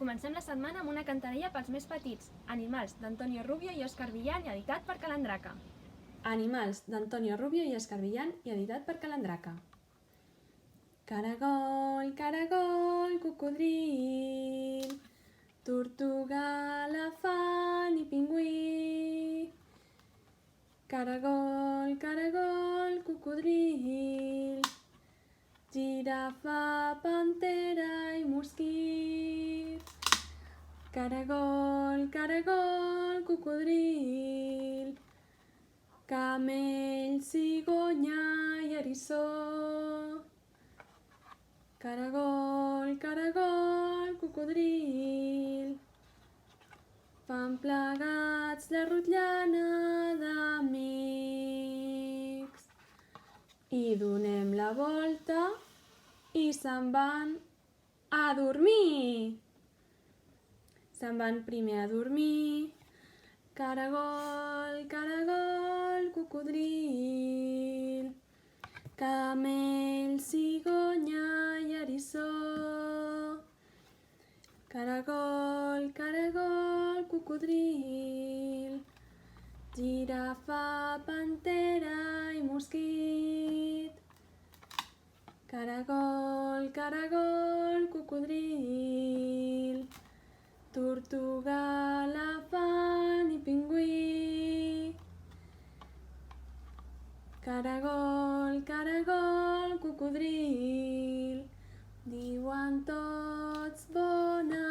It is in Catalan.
Comencem la setmana amb una cantarella pels més petits, Animals, d'Antonio Rubio i Òscar Villan, i editat per Calandraca. Animals, d'Antonio Rubio i Òscar Villan, i editat per Calandraca. Caragol, caragol, cocodril, tortuga, elefant i pingüí. Caragol, caragol, cocodril, girafa, pantera i mosquit. Caragol, caragol, cocodril, camell, cigonya i eriçó. Caragol, caragol, cocodril, fan plegats la rotllana d'amics. I donem la volta i se'n van a dormir. Se'n van primer a dormir. Caragol, caragol, cocodril, camell, cigonya i eriçó. Caragol, caragol, cocodril, girafa, pantera i mosquit. Caragol, caragol, cocodril, tortuga, elefant i pingüí. Caragol, caragol, cocodril, diuen tots bona